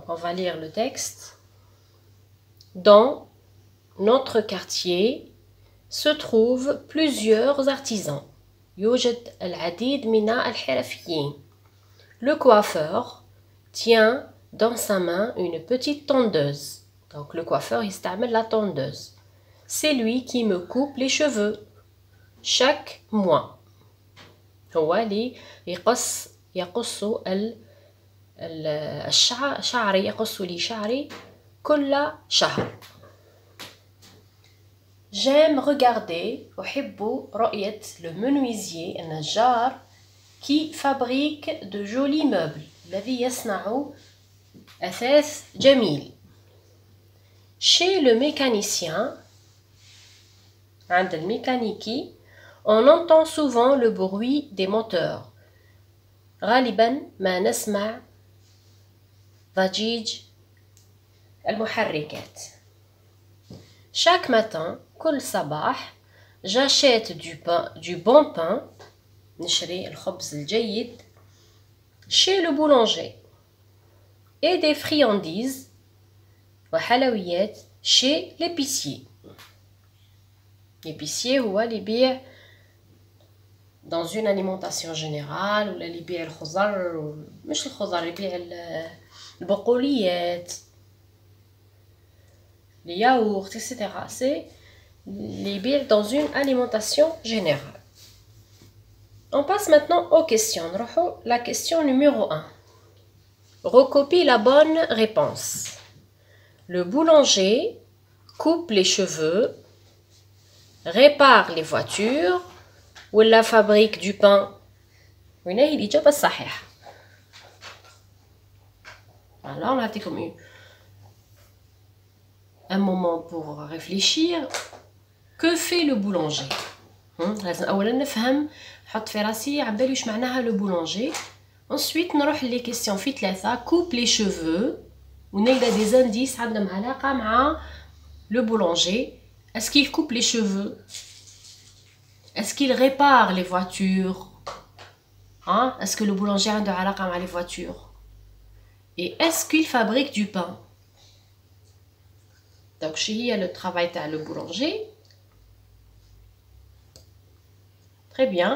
on va lire le texte. Dans notre quartier se trouvent plusieurs artisans. يوجد العديد من الحرفيين. Le coiffeur tient dans sa main une petite tondeuse. Donc le coiffeur يستعمل la tondeuse. C'est lui qui me coupe les cheveux chaque mois. هو اللي يقص الشعر يقص لي شعري كل شهر. J'aime regarder أحب رؤية le menuisier النجار qui fabrique de jolis meubles الذي يصنع أثاث جميل. Chez le mécanicien عند الميكانيكي on entend souvent le bruit des moteurs. غالبا ما نسمع ضجيج المحركات. Chaque matin كل صباح j'achète du bon pain نشري الخبز الجيد chez le boulanger et des friandises وحلويات chez l'épicier. L'épicier هو اللي يبيع dans une alimentation générale ولا اللي يبيع الخضر مش الخضر يبيع البقوليات les yaourts etc. c'est les bières dans une alimentation générale. On passe maintenant aux questions. La question numéro 1. Recopie la bonne réponse. Le boulanger coupe les cheveux, répare les voitures ou la fabrique du pain. هنا هي الإجابة الصحيحة. Alors on a été comme un moment pour réfléchir. Que fait le boulanger? لازم اولا نفهم نحط في راسي عبالي واش معناها لو بولونجي. ensuite نروح لي كيسيون في ثلاثه. coupe les cheveux ونلقى دي زانديس عندهم علاقه مع لو بولونجي. est-ce qu'il coupe les cheveux? est-ce qu'il répare les voitures? est-ce que le boulanger عنده علاقه مع les voitures? et est-ce qu'il fabrique du pain? donc شي هي le travail تاع le boulanger. Très bien.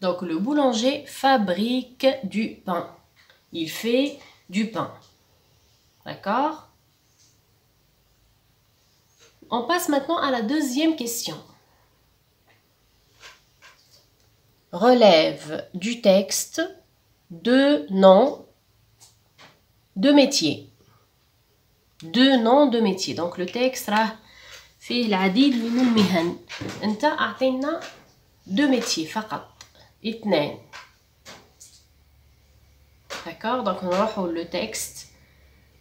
Donc le boulanger fabrique du pain. Il fait du pain. D'accord? On passe maintenant à la deuxième question. Relève du texte deux noms de métiers. Deux noms de métiers. Donc le texte راه فيه العديد من المهن. انت اعطينا deux métiers فقط. اثنين. D'accord? Donc نروحوا le texte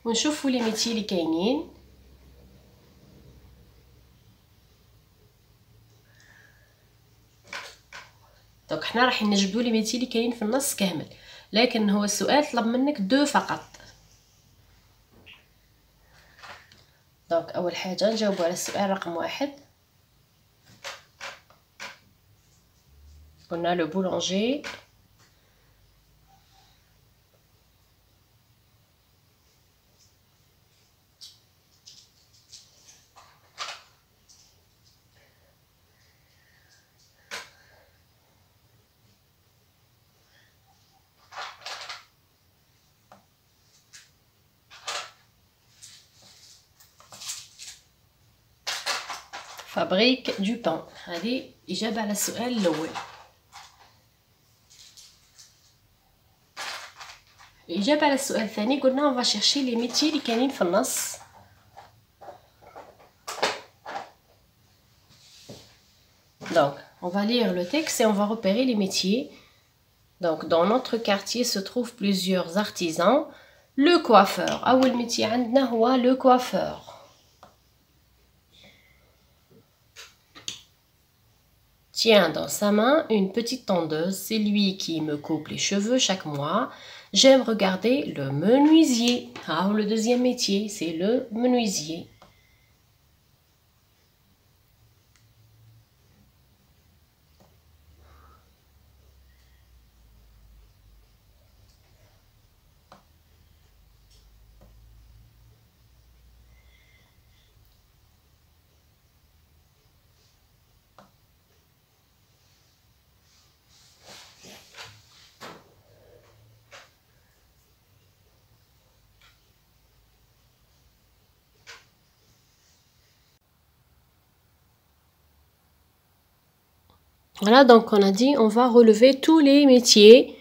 ونشوفوا les métiers اللي كاينين. دونك حنا راح نجبدوا لي ميتي اللي كاين في النص كامل، لكن هو السؤال طلب منك دو فقط. دونك اول حاجه نجاوبوا على السؤال رقم 1. قلنا لو بولونجي fabrique du pain. هذه إجابة على السؤال الأول. الإجابة على السؤال الثاني قلنا on va chercher les métiers اللي كاينين في النص. Donc on va lire le texte et on va repérer les métiers. Donc dans notre quartier se trouvent plusieurs artisans. Le coiffeur. أول métier عندنا هو le coiffeur. Tient dans sa main une petite tondeuse. C'est lui qui me coupe les cheveux chaque mois. J'aime regarder le menuisier. Ah, le deuxième métier, c'est le menuisier. Voilà, donc on a dit on va relever tous les métiers.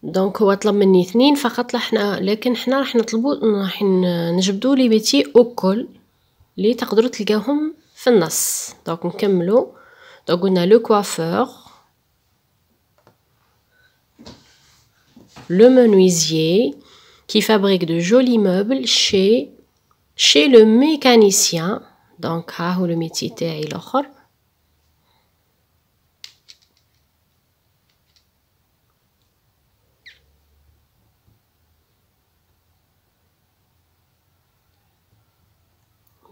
دونك هو طلب مني 2 فقط لكن حنا راح نطلبوا راح نجبدوا لي ميتي الكل اللي تقدروا تلقاوهم في النص. دونك نكملوا. دونك قلنا لو كوافور، le menuisier qui fabrique de jolis meubles chez le mécanicien. دونك ها هو le métier تاعي الاخر.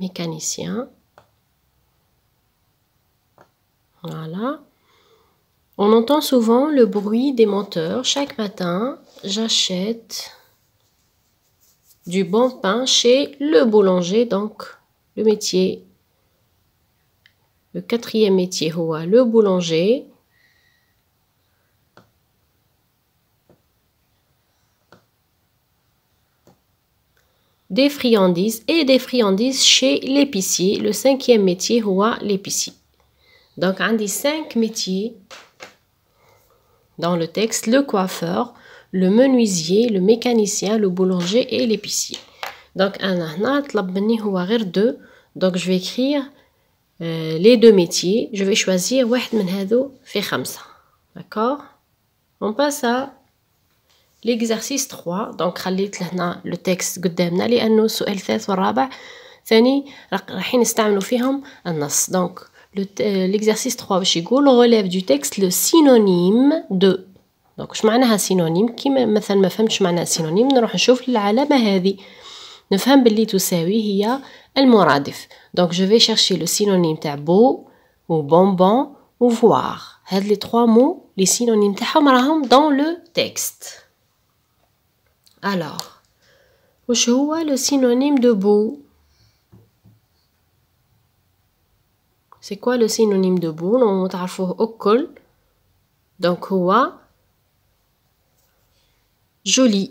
mécanicien. Voilà. On entend souvent le bruit des moteurs. Chaque matin, j'achète du bon pain chez le boulanger. Donc, le métier. Le 4e métier, le boulanger. Des friandises et des friandises chez l'épicier. Le 5e métier, l'épicier. Donc, on dit 5 métiers dans le texte: le coiffeur, le menuisier, le mécanicien, le boulanger et l'épicier. Donc, donc je vais écrire les 2 métiers. Je vais choisir واحد من هذو في 5. D'accord? On passe à l'exercice 3. Donc خليت لهنا le texte قدامنا لأنه السؤال الثالث والرابع ثاني رايحين نستعملوا فيهم النص. Donc l'exercice 3 باش يقول relève du texte le synonyme de. Donc واش معناها synonyme؟ كيما مثلا ما فهمتش معناها synonyme نروح نشوف العلامة هذه نفهم باللي تساوي هي المرادف. Donc je vais chercher le synonyme تاع beau ou bonbon ou voir. هاد les 3 mots les synonymes تاعهم راهم dans le texte. Alors واش هو le synonyme de beau؟ C'est quoi le synonyme de beau؟ نورمالمون تعرفوه الكل. Donc هو joli.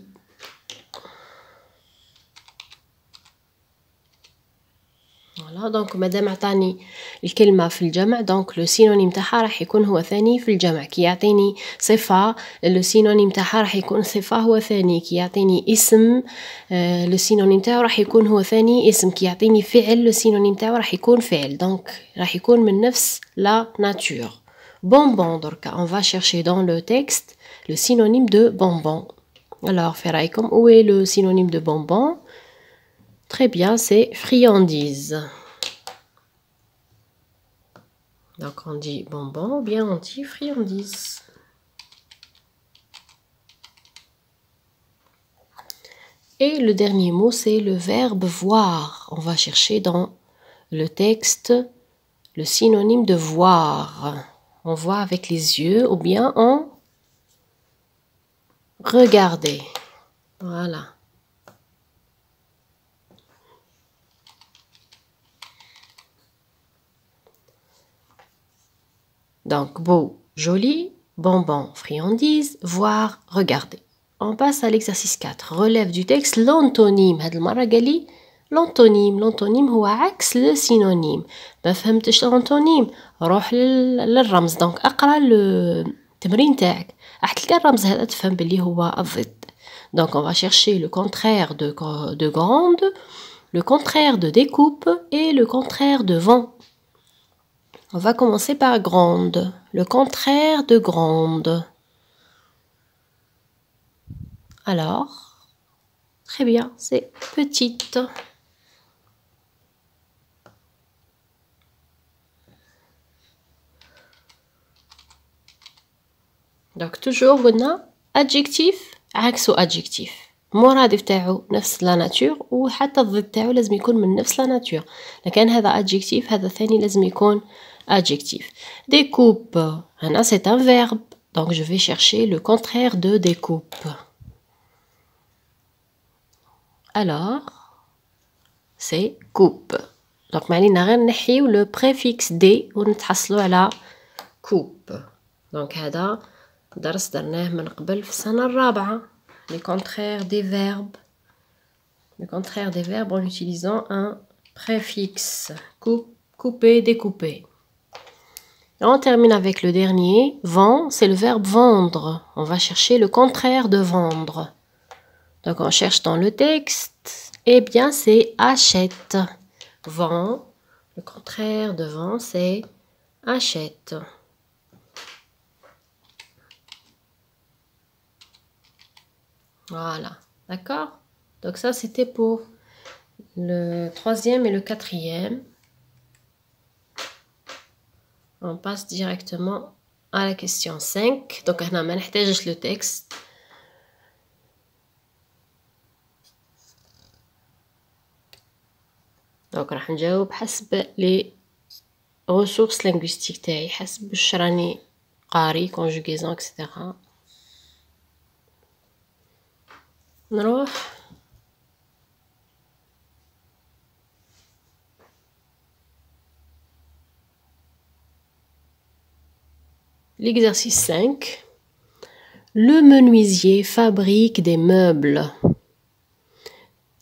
Voilà, donc مادام عطاني الكلمة في الجمع دونك لو سينونيم تاعها راح يكون هو ثاني في الجمع. كي يعطيني صفة لو سينونيم تاعها راح يكون صفة هو ثاني. كي يعطيني اسم لو سينونيم تاعو راح يكون هو ثاني اسم. كي يعطيني فعل لو سينونيم تاعو راح يكون فعل. دونك راح يكون من نفس لا ناتور. bonbon دركا on va chercher dans le texte le synonyme de bonbon. Alors في رايكم où est le synonyme de bonbon؟ Très bien, c'est friandise. Donc on dit bonbon ou bien on dit friandise. Et le dernier mot, c'est le verbe voir. On va chercher dans le texte le synonyme de voir. On voit avec les yeux ou bien on regarder. Voilà. Donc, beau, joli, bonbon, friandise, voir, regarder. On passe à l'exercice 4. Relève du texte l'antonyme. هاد المرة قال لي l'antonyme هو عكس le synonyme. ما فهمتش l'antonyme روح للرمز. دونك اقرا التمرين تاعك راح تلقى الرمز هذا تفهم باللي هو الضد. Donc on va chercher le contraire de grande, le contraire de découpe et le contraire de vent. On va commencer par grande. Le contraire de grande. Alors, très bien, c'est petite. Donc toujours قلنا adjectif عكسو adjectif. المرادف تاعو نفس لا ناتور وحتى الضد تاعو لازم يكون من نفس لا ناتور. لكن هذا adjectif هذا ثاني لازم يكون adjectif. Découpe, هنا c'est un verbe. Donc je vais chercher le contraire de découpe. Alors, c'est coupe. Donc معلينا غير نحيو le préfixe d ونتحصلوا على coupe. Donc هذا درس درناه من قبل في السنة الرابعة. Les contraires des verbes. Le contraire des verbes en utilisant un préfixe. Couper, découper. On termine avec le dernier. Vend, c'est le verbe vendre. On va chercher le contraire de vendre. Donc, on cherche dans le texte. Eh bien, c'est achète. Vend. Le contraire de vend, c'est achète. Voilà. D'accord? Donc, ça, c'était pour le troisième et le quatrième. On passe directement à la question 5. Donc, on n'a pas le texte. Donc, راح نجاوب حسب les ressources linguistiques تاعي حسب واش راني قاري conjugaison etc. نروح l'exercice 5. Le menuisier fabrique des meubles.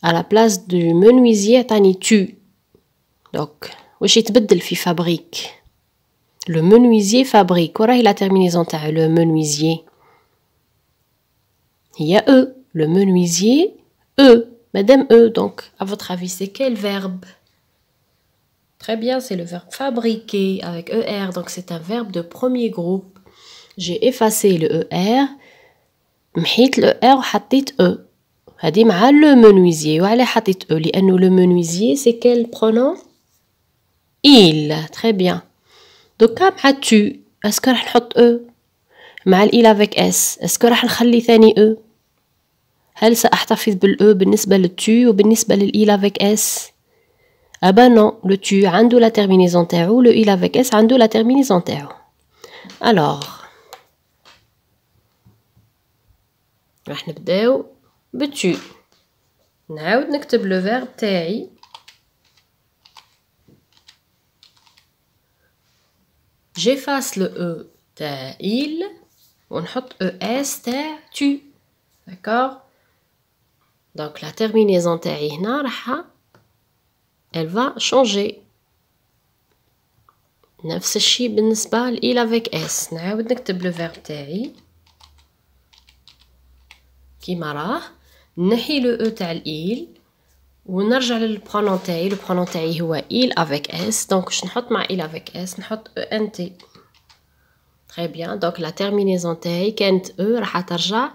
À la place du menuisier عطاني tu. Donc, واش يتبدل في fabrique. Le menuisier fabrique. وراهي la terminaison تاع le menuisier. هي e. Le menuisier e. Madame e. Donc, à votre avis, c'est quel verbe? Très bien, c'est le verbe fabriquer avec er. Donc, c'est un verbe de premier groupe. J'ai effacé le er. محيت le er وحطيت e. هذه مع le menuisier. وعلى حطيت e لأنه le menuisier c'est quel pronom? Il. Très bien. Donc مع tu. Est-ce que راح نحط e مع il avec s? Est-ce que راح نخلي ثاني e? هل سأحتفظ بالe بالنسبة للtu وبالنسبة لل avec s? Ah ben non, le tu عنده la terminaison تاعو, le il avec s عنده la terminaison تاعو. Alors راح نبداو بالtu. نعاود نكتب le verbe تاعي. J'efface le e تاع il ونحط es تاع tu. D'accord? Donc la terminaison تاعي هنا راح elle va changer. نفس الشيء بالنسبة ل il avec s. نعاود نكتب le verbe تاعي كيما راه. نحي le e تاع il ونرجع للبرونون تاعي. لو برونون تاعي هو il avec s. donc باش نحط مع il avec s نحط ent. Très bien. Donc la terminaison تاعي كانت e راح ترجع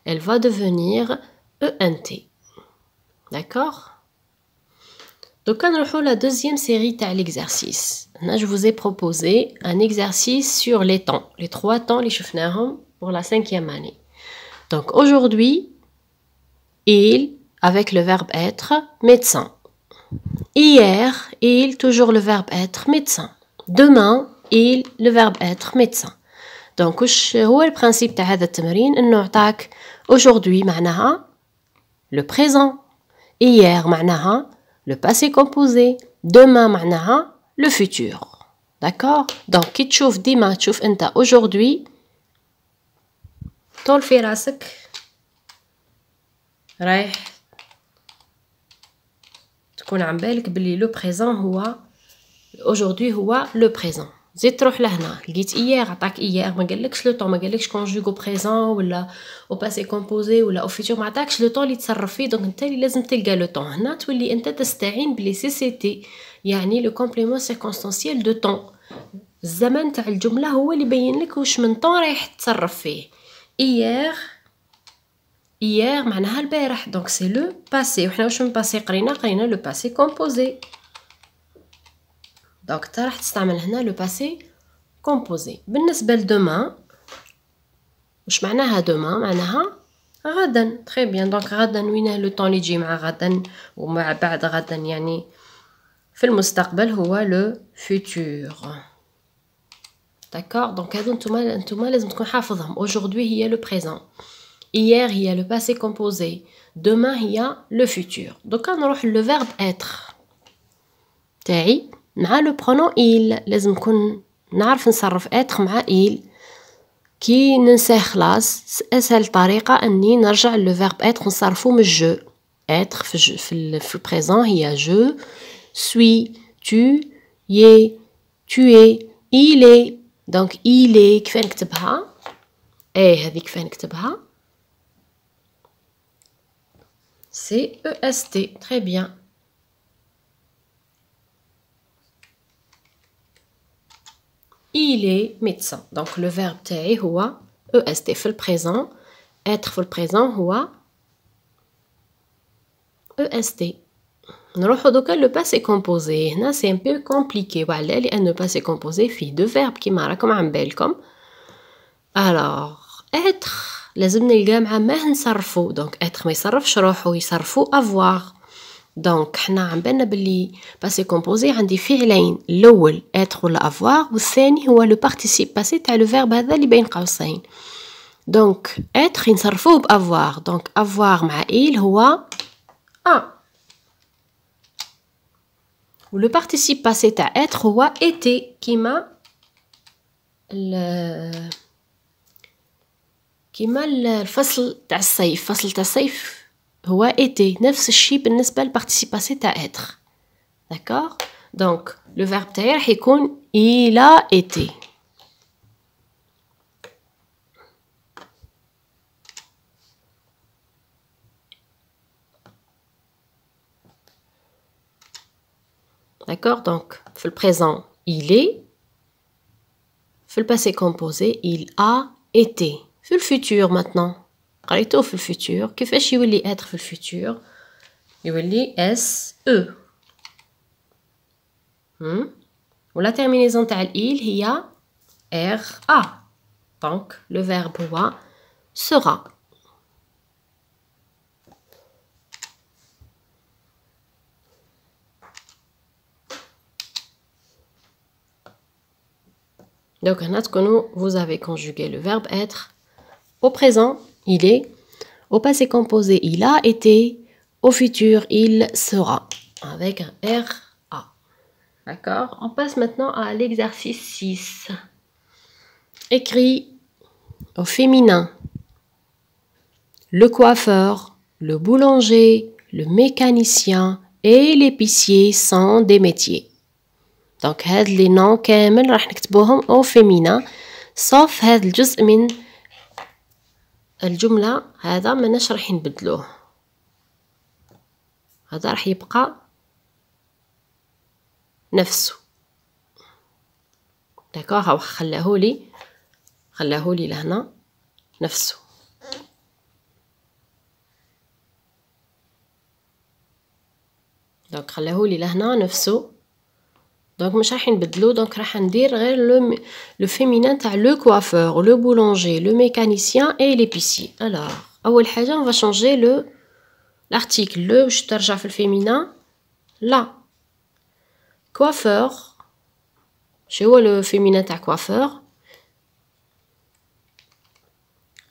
elle va devenir ent. D'accord? Donc نروحو la deuxième série تاع l'exercice. Là je vous ai proposé un exercice sur les temps. Les 3 temps اللي شفناهم pour la 5e année. Donc aujourd'hui il avec le verbe être, médecin. Hier, il, toujours le verbe être, médecin. Demain, il, le verbe être, médecin. Donc, وش هو البرانسيب تاع هذا التمرين؟ إنه عطاك aujourd'hui معناها le présent. Hier معناها le passé composé. Demain معناها le futur. D'accord? Donc, كي تشوف ديما تشوف أنت aujourd'hui طول في راسك رايح تكون عم بالك بلي لو بريزون هو aujourd'hui هو لو بريزون. زيد تروح لهنا لقيت hier عطاك hier ما قالكش لو طون ما قالكش كونجوغ او بريزون ولا او باسي كومبوزي ولا او فيتور ما عطاكش لو طون اللي تصرف فيه. دونك انت اللي لازم تلقى لو طون. هنا تولي انت تستعين بلي سي سي تي يعني لو كومبليمون سيركونستانسيال دو طون. الزمن تاع الجمله هو اللي يبين لك واش من طون رايح تصرف فيه. hier معناها البارح. دونك سي لو باسي. وحنا واش من باسي قرينا لو باسي كومبوزي. دونك انت راح تستعمل هنا لو باسي كومبوزي. بالنسبه لدومان واش معناها دومان؟ معناها غدا. تري بيان. دونك غدا وين لو طون اللي يجي مع غدا ومع بعد غدا يعني في المستقبل هو لو فيتور. داكور. دونك هادو نتوما لازم تكون حافظهم. aujourd'hui هي لو بريزون. hier هي le passé composé. demain هي le futur. دوكا نروح لو verbe être تاعي مع لو pronom il. لازم نكون نعرف نصرف être مع il. كي ننساه خلاص اسهل طريقه اني نرجع لو verbe être نصرفو من je. être في البريزون هي je suis, tu, y es, tu es, il est, دونك إلي كيف نكتبها؟ هذه كيف نكتبها؟ سي او اس تي. تري بيان. Il est médecin. Donc le verbe تاعي هو EST في البريزون. être في البريزون هو EST. نروحو دوكا لو باسي كومبوزي. هنا سي ان بو كومبليكي. وعلاه؟ لأن لو باسي كومبوزي فيه دو فيرب كيما راكم عم بالكم. الوغ être لازم نلقى مع ما نصرفو. دونك être ما يصرفش روحو، يصرفو avoir. دونك حنا عم بالنا بلي باسي كومبوزي عندي فعلين، الاول être ولا avoir، والثاني هو لو بارتيسيب باسي تاع لو فيرب هذا اللي بين قوسين. دونك être نصرفوه بavoir. دونك avoir مع il هو ولو بارتيسيب باسي تاع être هو était كيما الفصل تاع الصيف. فصل تاع الصيف هو été. نفس الشيء بالنسبة للبارتيسيب باسي تاع être. داكوغ. دونك لو فيرب تاعي راح يكون il a été. D'accord, donc, في البريزون il est. في الباسي كومبوزي il a été. في الفوتور maintenant. قريتوه في الفوتور. كيفاش يولي être في الفوتور؟ يولي اس او. ولا terminaison تاع il هي ر ا. دونك لو فيرب هو sera. Donc, vous avez conjugué le verbe être. Au présent, il est. Au passé composé, il a été. Au futur, il sera. Avec un RA. D'accord? On passe maintenant à l'exercice 6. Écrit au féminin. Le coiffeur, le boulanger, le mécanicien et l'épicier sont des métiers. دونك هاد لي نون كامل راح نكتبوهم او فيمينا، صوف هاد الجزء من الجملة هذا ماناش راح نبدلوه. هذا راح يبقى نفسه. داكوغ. هاو خلاهولي لهنا نفسه. دونك خلاهولي لهنا نفسه. دونك مش راح نبدلو. دونك راح ندير غير لو فيمينان تاع لو كوافور، لو بولونجي، لو ميكانيسيان اي ليبيسي. الوغ اول حاجه on va changer l'article. لو باش ترجع في الفيمينان لا. كوافور شو هو لو فيمينان تاع كوافور؟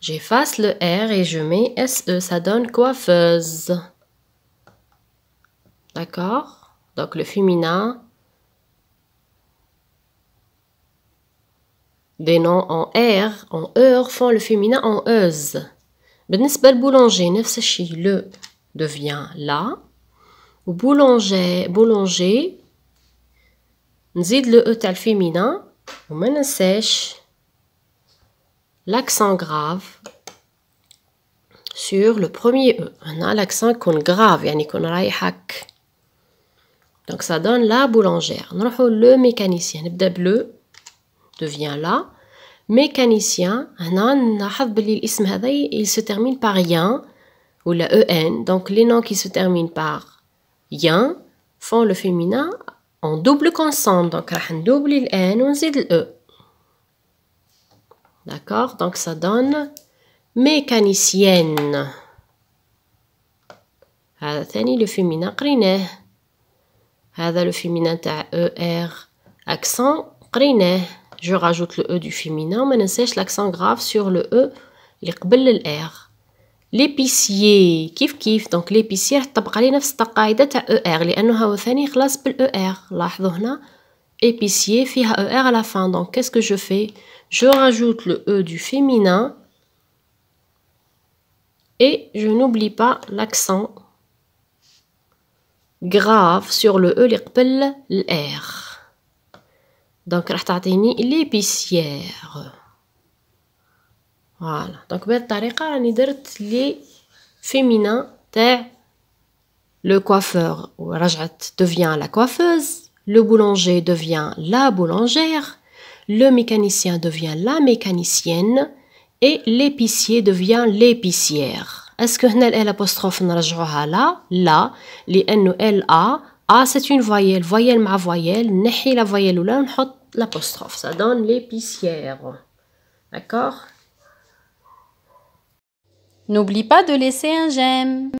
j'efface le r et je mets se. ça donne coiffeuse. D'accord? Donc le féminin. Des noms en R, en heure, font le féminin en euse. بالنسبة للبولونجي نفس الشيء. le devient la. و boulanger نزيد le e تاع الفيمينا. وما ننساش l'accent grave sur le premier e. هنا l'accent يكون grave يعني يكون رايح هك. Donc ça donne la boulangère. نروحو le mécanicien. نبدأ بلو devient là. mécanicien. هنا نلاحظ بلي الاسم هذا il se termine par yen ou la en. Donc les noms qui se terminent par yen font le féminin en double consonne. Donc راح ندوبلي الان ونزيد le. D'accord? Donc ça donne mécanicienne. هذا ثاني le féminin قريناه. هذا le féminin تاع er accent قريناه. Je rajoute le e du féminin. ما ننساش l'accent grave sur le e اللي قبل ال r. l'épicier كيف. donc l'épicier راح تطبق عليه نفس القاعدة تاع er لأنه هو ثاني خلاص بال er. لاحظوا هنا épicier فيها er à la fin. donc qu'est-ce que je fais? je rajoute le e du féminin et je n'oublie pas l'accent grave sur le e اللي قبل ال r. دونك راح تعطيني l'épicière. فوالا دونك بهذه الطريقه راني درت لي féminin تاع le coiffeur ورجعت devient la coiffeuse, le boulanger devient la boulangère, le mécanicien devient la mécanicienne et l'épicier devient l'épicière. Est-ce que هنا ال apostrophe نرجعوها لا لأنه A c'est une voyelle مع voyelle نحي la voyelle ولا نحط l'apostrophe, ça donne l'épicière. D'accord? N'oublie pas de laisser un j'aime.